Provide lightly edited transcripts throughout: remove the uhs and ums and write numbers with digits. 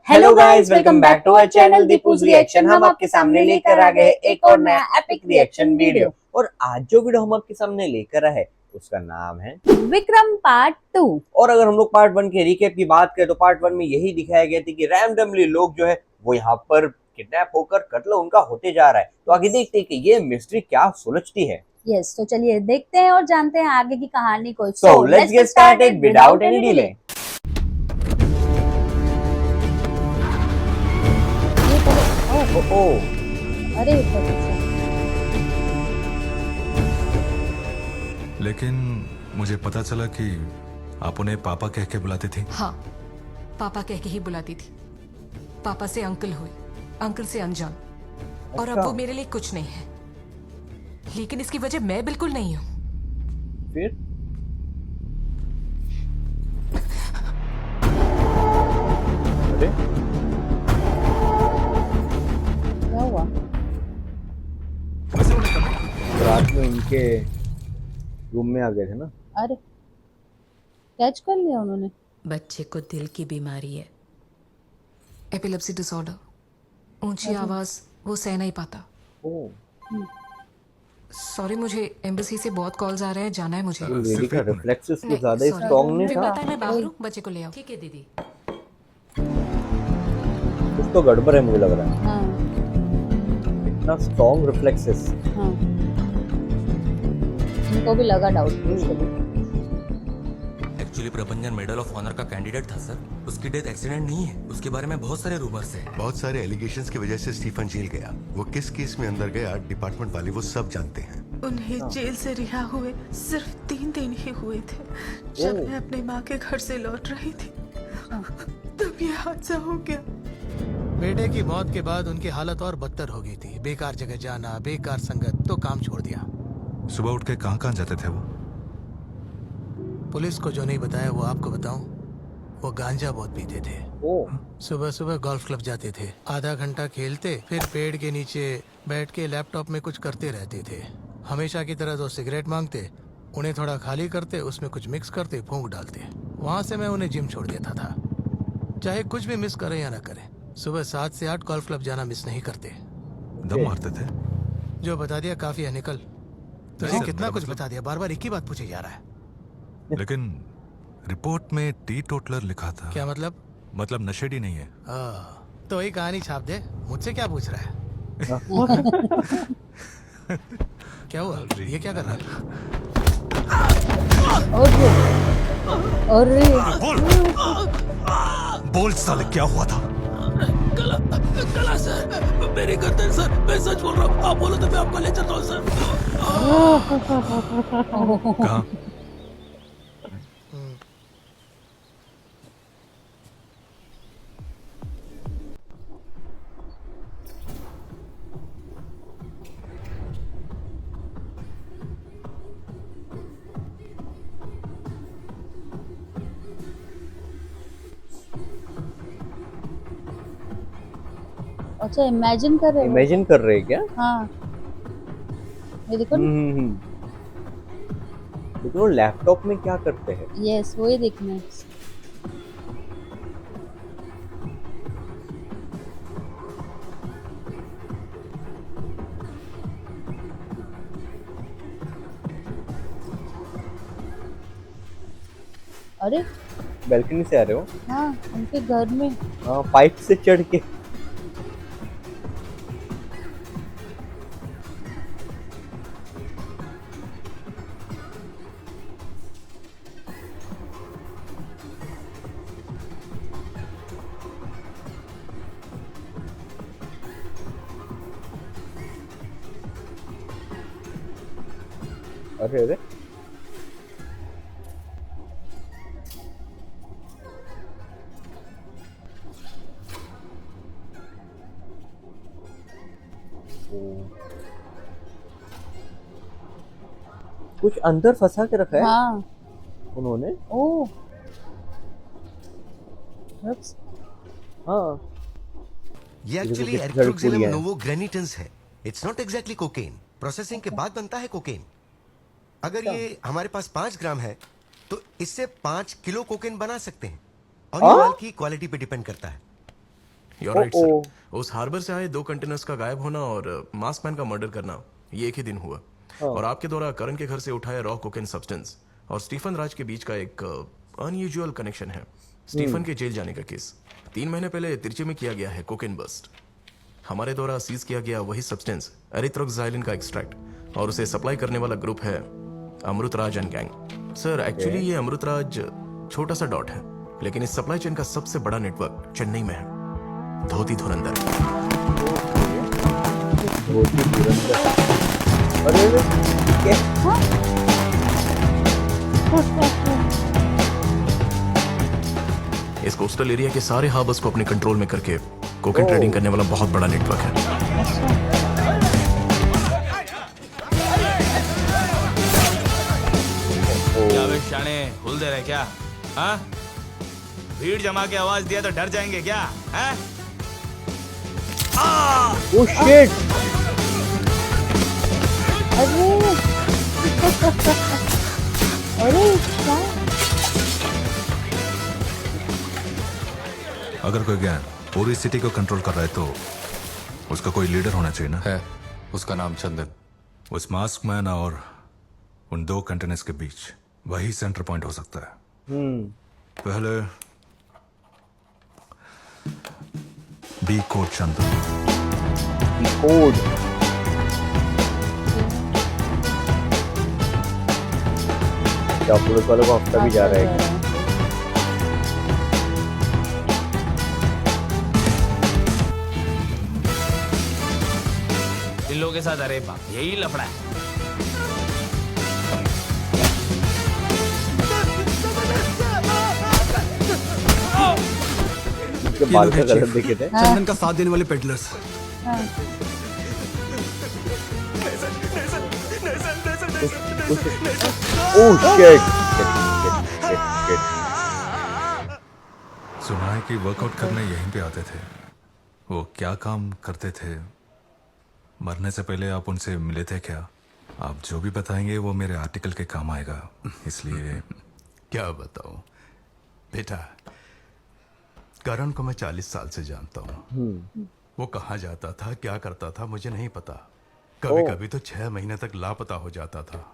Hello guys, welcome back to our channel Deepu's reaction. हम आपके सामने लेकर आ गए एक और नया एपिक रिएक्शन वीडियो। और आज जो वीडियो हम आपके सामने लेकर आए उसका नाम है विक्रम पार्ट 2। और अगर हम लोग पार्ट 1 के रिकैप की बात करें तो पार्ट 1 में यही दिखाया गया था कि रैंडमली लोग जो है वो यहाँ पर किडनैप होकर कत्ल उनका होते जा रहा है। तो आगे देखते हैं कि ये मिस्ट्री क्या सुलझती है। यस, तो चलिए देखते हैं और जानते हैं आगे की कहानी को। So let's get started without any delay. अरे लेकिन मुझे पता चला कि आप उन्हें पापा कह के बुलाती थी। हाँ, पापा कह के ही बुलाती थी। पापा से अंकल हुए, अंकल से अनजान। और अब वो मेरे लिए कुछ नहीं है, लेकिन इसकी वजह मैं बिल्कुल नहीं हूँ। फिर अरे क्या हुआ? रात में उनके रूम में आ गए थे ना। अरे कैच कर लिया उन्होंने। बच्चे को दिल की बीमारी है, एपिलेप्सी डिसऑर्डर। ऊंची आवाज वो सह नहीं पाता। सॉरी, मुझे एम्बेसी से बहुत कॉल्स आ रहे हैं, जाना है मुझे। लेडी का रिफ्लेक्सेस कुछ ज्यादा sorry, स्ट्रांग नहीं मुझे था। पता है, मैं बाहर हूँ, बच्चे को ले आओ। ठीक है दीदी। कुछ तो गड़बड़ है मुझे लग रहा है। हाँ इतना स्ट्रांग रिफ्लेक्सेस। हाँ, उनको भी लगा डाउट उसको भी। एक्चुअली प्रबंधन मेडल ऑफ ऑनर का कैंडिडेट था सर। उसकी डेथ एक्सीडेंट नहीं है, उसके बारे में बहुत सारे रूमर्स हैं। बहुत सारे एलिगेशंस की वजह से स्टीफन जेल गया। वो किस केस में अंदर गया डिपार्टमेंट वाले वो सब जानते हैं। उन्हें जेल से रिहा हुए सिर्फ 3 दिन ही हुए थे। जब मैं अपनी माँ के घर से लौट रही थी तब ये हादसा हो गया। बेटे की मौत के बाद उनकी हालत और बदतर हो गई थी। बेकार जगह जाना, बेकार संगत, तो काम छोड़ दिया। सुबह उठ के कहाँ जाते थे वो? पुलिस को जो नहीं बताया वो आपको बताऊं, वो गांजा बहुत पीते थे। सुबह सुबह गोल्फ क्लब जाते थे, आधा घंटा खेलते, फिर पेड़ के नीचे बैठ के लैपटॉप में कुछ करते रहते थे। हमेशा की तरह 2 सिगरेट मांगते, उन्हें थोड़ा खाली करते, उसमें कुछ मिक्स करते, फूंक डालते। वहां से मैं उन्हें जिम छोड़ देता था। चाहे कुछ भी मिस करें या ना करें, सुबह 7 से 8 गोल्फ क्लब जाना मिस नहीं करते। दम मारते थे? जो बता दिया काफी है, निकल। तुझे कितना कुछ बता दिया, बार बार एक ही बात पूछे जा रहा है। लेकिन रिपोर्ट में टी टोटलर लिखा था। क्या मतलब? मतलब नशेड़ी नहीं है। तो वही कहानी छाप दे, मुझसे क्या पूछ रहा है? क्या हुआ? ये क्या कर रहा है? अरे बोल साले, क्या हुआ था? गला सर, मेरी गर्दन सर, मैं सच बोल रहा हूँ। आप बोलो तो मैं आपको ले चलता हूँ सर। कहाँ? अच्छा, इमेजिन कर रहे हो? इमेजिन कर रहे हैं क्या? हाँ, ये देखो ना। लेकिन वो लैपटॉप में क्या करते हैं? यस, वो ही देखना है। अरे बैल्कनी से आ रहे हो? हाँ, उनके घर में। हाँ, पाइप से चढ़ के। अरे अरे कुछ अंदर फंसा के रखा है। हाँ, उन्होंने। ओ ड्रग्स। हाँ, ये एक्चुअली कुछ एरिथ्रोक्सिलम लड़कों नोवोग्रेनिटेंस है। It's not exactly cocaine. Processing के बाद बनता है कोकेन। अगर ये हमारे पास 5 ग्राम है तो इससे 5 किलो कोकेन बना सकते हैं। और ये माल की क्वालिटी पे डिपेंड करता है। You're right, sir. उस हार्बर से आए 2 कंटेनर्स का गायब होना और मास्क मैन का मर्डर करना ये एक ही दिन हुआ। और आपके द्वारा करण के घर से उठाया रॉ कोकेन सब्सटेंस और स्टीफन राज के बीच का एक अनयूजुअल कनेक्शन है। स्टीफन के जेल जाने का केस 3 महीने पहले तिरचे में किया गया है कोकेन बस्ट। हमारे द्वारा सीज किया गया वही सब्सटेंस एरिथ्रोक्साइलिन का एक्सट्रैक्ट और उसे सप्लाई करने वाला ग्रुप है Amritraj and gang. Sir actually ये अमृतराज छोटा सा डॉट है, लेकिन इस सप्लाई चेन का सबसे बड़ा नेटवर्क चेन्नई में है। धोती धुरंधर। इस कोस्टल एरिया के सारे हार्बर्स को अपने कंट्रोल में करके कोकेन ट्रेडिंग करने वाला बहुत बड़ा नेटवर्क है। क्या वे शाने हुल दे रहे क्या? हाँ? भीड़ जमा के आवाज दिया तो डर जाएंगे क्या? हैं? Oh shit! अरे क्या? अगर कोई गैंग पूरी सिटी को कंट्रोल कर रहा है तो उसका कोई लीडर होना चाहिए ना। है, उसका नाम चंदन। उस मास्क मैन और उन 2 कंटेनर्स के बीच वही सेंटर पॉइंट हो सकता है। पहले बी कोड चंदन। कोड क्या पुलिस वालों को हफ्ता भी जा रहा है? इन लोगों के साथ अरे बाप यही लफड़ा है। बाल का कलर देखे थे। चंदन का साथ देने वाले पेडलर्स। सुना है कि वर्कआउट करने यहीं पे आते थे। वो क्या काम करते थे? मरने से पहले आप उनसे मिले थे क्या? आप जो भी बताएंगे वो मेरे आर्टिकल के काम आएगा, इसलिए क्या बताऊं बेटा, करण को मैं 40 साल से जानता हूँ। वो कहाँ जाता था, क्या करता था, मुझे नहीं पता। कभी कभी तो 6 महीने तक लापता हो जाता था।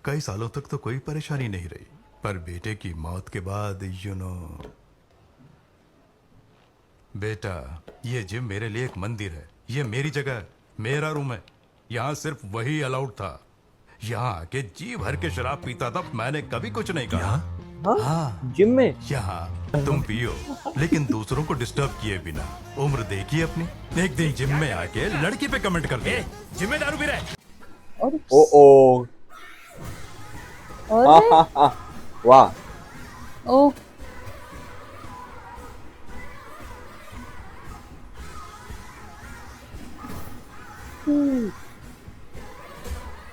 कई सालों तक तो कोई परेशानी नहीं रही, पर बेटे की मौत के बाद बेटा, ये जिम मेरे लिए एक मंदिर है। ये मेरी जगह है, मेरा रूम है। यहाँ सिर्फ वही अलाउड था। यहाँ आके जी भर के शराब पीता था, मैंने कभी कुछ नहीं कहा। हाँ, जिम में यहाँ तुम पियो, लेकिन दूसरों को डिस्टर्ब किए बिना। उम्र देखिए अपनी। एक दिन जिम में आके लड़की पे कमेंट कर दे, जिम में दारू पी रहे। ओ वाह। ओ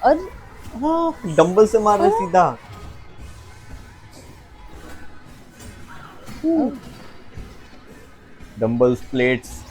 और हाँ, डंबल से मार रहे सीधा। Dumbbells, plates.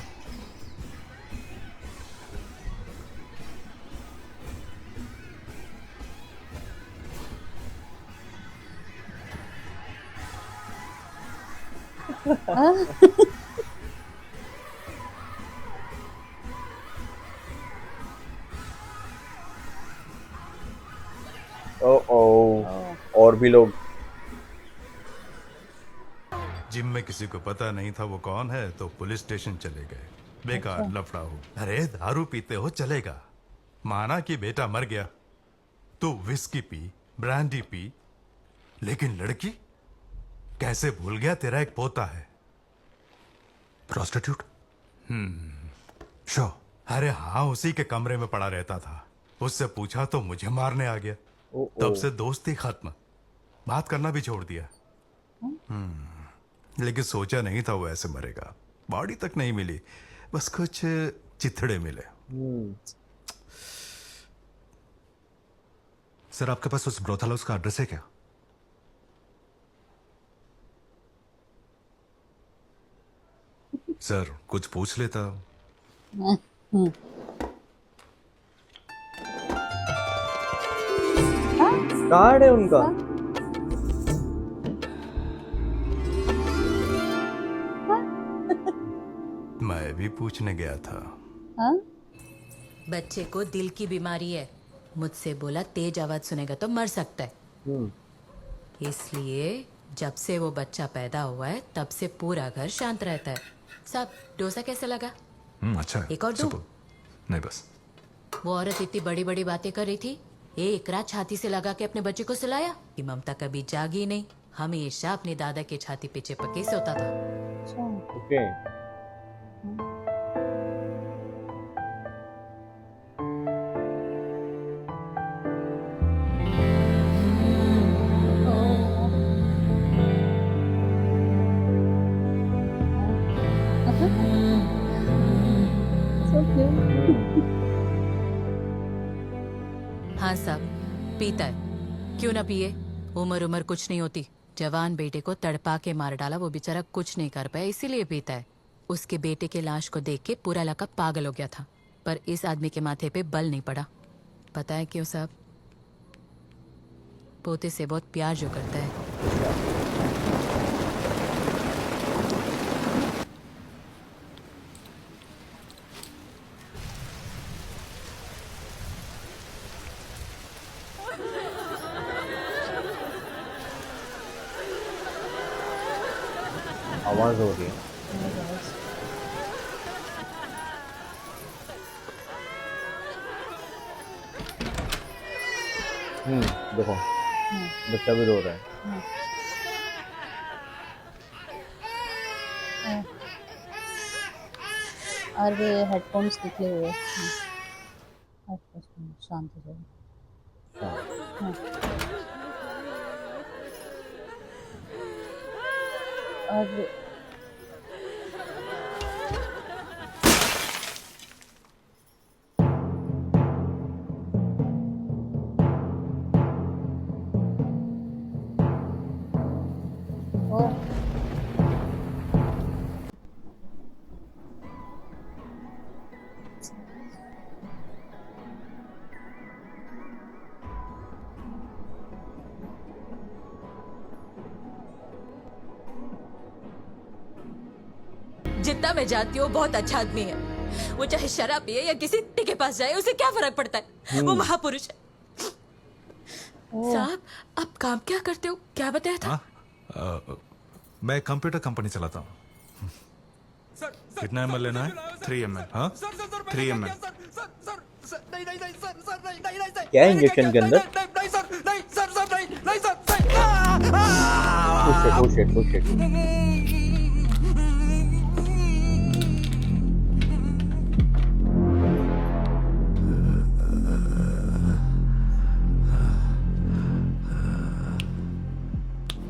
और भी लोग। जिम में किसी को पता नहीं था वो कौन है, तो पुलिस स्टेशन चले गए। बेकार लफड़ा हो। अरे दारू पीते हो चलेगा, माना कि बेटा मर गया तो विस्की पी, ब्रांडी पी, लेकिन लड़की कैसे भूल गया तेरा एक पोता है। प्रोस्टिट्यूट? श्योर। अरे हाँ, उसी के कमरे में पड़ा रहता था। उससे पूछा तो मुझे मारने आ गया। तब से दोस्ती खत्म, बात करना भी छोड़ दिया। लेकिन सोचा नहीं था वो ऐसे मरेगा। बॉडी तक नहीं मिली, बस कुछ चिथड़े मिले। सर, आपके पास उस ब्रोथल हाउस का एड्रेस है क्या? सर, कुछ पूछ लेता। कार्ड है उनका। मैं भी पूछने गया था। हाँ? बच्चे को दिल की बीमारी है, मुझसे बोला तेज आवाज सुनेगा तो मर सकता है। इसलिए जब से वो बच्चा पैदा हुआ है तब से पूरा घर शांत रहता है। साहब डोसा कैसे लगा? अच्छा है। एक और दूं? सुपर। नहीं बस। वो औरत इतनी बड़ी बड़ी बातें कर रही थी, एक रात छाती से लगा के अपने बच्चे को सुलाया कि ममता कभी जागी नहीं, हमेशा अपने दादा के छाती पे चिपक के सोता था। ओके। हाँ साहब पीता है, क्यों ना पिए, उम्र उम्र कुछ नहीं होती। जवान बेटे को तड़पा के मार डाला, वो बेचारा कुछ नहीं कर पाया इसीलिए पीता है। उसके बेटे के लाश को देख के पूरा इलाका पागल हो गया था, पर इस आदमी के माथे पे बल नहीं पड़ा। पता है क्यों साहब? पोते से बहुत प्यार जो करता है। आवाज हो रही है। देखो बच्चा भी रो रहा है। और ये हेडफोन्स निकले हुए हैं। शांत हो जाओ। हाँ। और जितना मैं जानती हूँ बहुत अच्छा आदमी है। वो चाहे शराब पिए या किसी इत्ते के पास जाए, उसे क्या फर्क पड़ता है? वो महापुरुष है। साहब आप काम क्या करते हो, क्या बताया था? मैं कंप्यूटर कंपनी चलाता हूँ। कितना ml लेना है? 3 ml। हाँ? 3 ml। क्या है इंजेक्शन के अंदर? push it।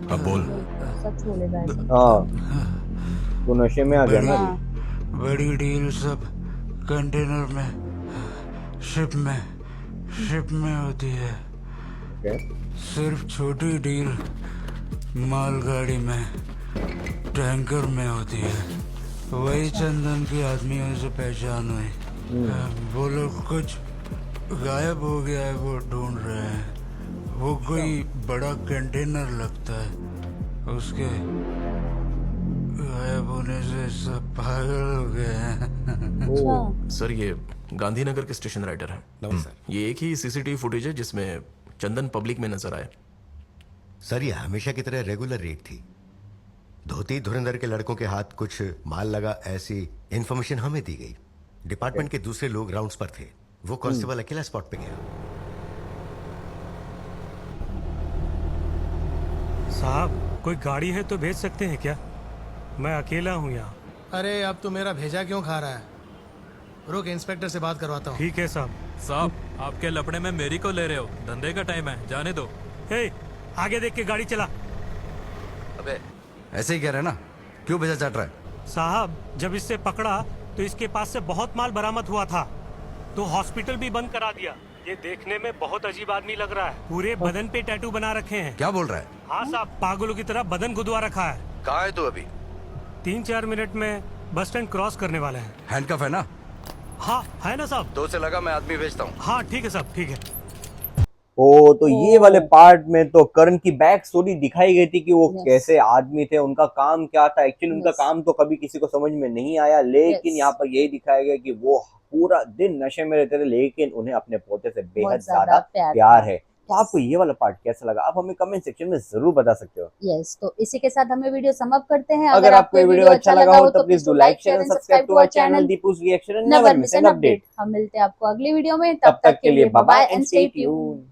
अब बोल। सच बोलेगा ऐसा। हाँ तो नशे में आ गया ना। बड़ी डील सब कंटेनर में, शिप में होती है। सिर्फ छोटी डील मालगाड़ी में, टैंकर में होती है। वही चंदन की आदमियों से पहचान हुई। वो लोग कुछ गायब हो गया है, वो ढूंढ रहे हैं। वो कोई बड़ा कंटेनर लगता है, उसके गायब होने से सब पागल हो गए हैं। सर ये गांधीनगर के स्टेशन राइटर है। ये एक ही सीसीटीवी फुटेज है जिसमें चंदन पब्लिक में नजर आया। सर ये हमेशा की तरह रेगुलर रेड थी। धोती धुरंधर के लड़कों के हाथ कुछ माल लगा, ऐसी इंफॉर्मेशन हमें दी गई। डिपार्टमेंट के दूसरे लोग राउंड्स पर थे। वो कांस्टेबल अकेला स्पॉट पे गया। साहब कोई गाड़ी है तो भेज सकते हैं क्या? मैं अकेला हूँ यहाँ। अरे अब तो मेरा भेजा क्यों खा रहा है? रुक इंस्पेक्टर से बात करवाता हूँ। ठीक है साहब। साहब आपके लपड़े में मेरी को ले रहे हो, धंधे का टाइम है, जाने दो। हे आगे देख के गाड़ी चला। अबे ऐसे ही कह रहे ना, क्यों भेजा चाट रहा है? साहब जब इससे पकड़ा तो इसके पास से बहुत माल बरामद हुआ था, तो हॉस्पिटल भी बंद करा दिया। ये देखने में बहुत अजीब आदमी लग रहा है। पूरे बदन पे टैटू बना रखे हैं। क्या बोल रहा है? हाँ साहब, पागलों की तरह बदन गुदवा रखा है। कहाँ है तू अभी? 3-4 मिनट में बस स्टैंड क्रॉस करने वाले हैं। हैंडकफ है ना? हाँ है ना साहब। तो उसे लगा मैं आदमी भेजता हूँ। हाँ ठीक है साहब, ठीक है। ओ तो ये वाले पार्ट में तो करण की बैक स्टोरी दिखाई गई थी कि वो कैसे आदमी थे, उनका काम क्या था। एक्चुअली उनका काम तो कभी किसी को समझ में नहीं आया, लेकिन यहाँ पर यही दिखाया गया कि वो पूरा दिन नशे में रहते थे, लेकिन उन्हें अपने पोते से बेहद ज्यादा प्यार है। तो आपको ये वाला पार्ट कैसा लगा, आप हमें कमेंट सेक्शन में जरूर बता सकते हो। यस, तो इसी के साथ हमें वीडियो समाप्त करते हैं। अगर आपको ये वीडियो अच्छा लगा हो तो please do like, share and subscribe to our channel Deepu's reaction and never miss an update. हम मिलते हैं आपको अगली वीडियो में, तब तक के लिए bye bye and stay tuned.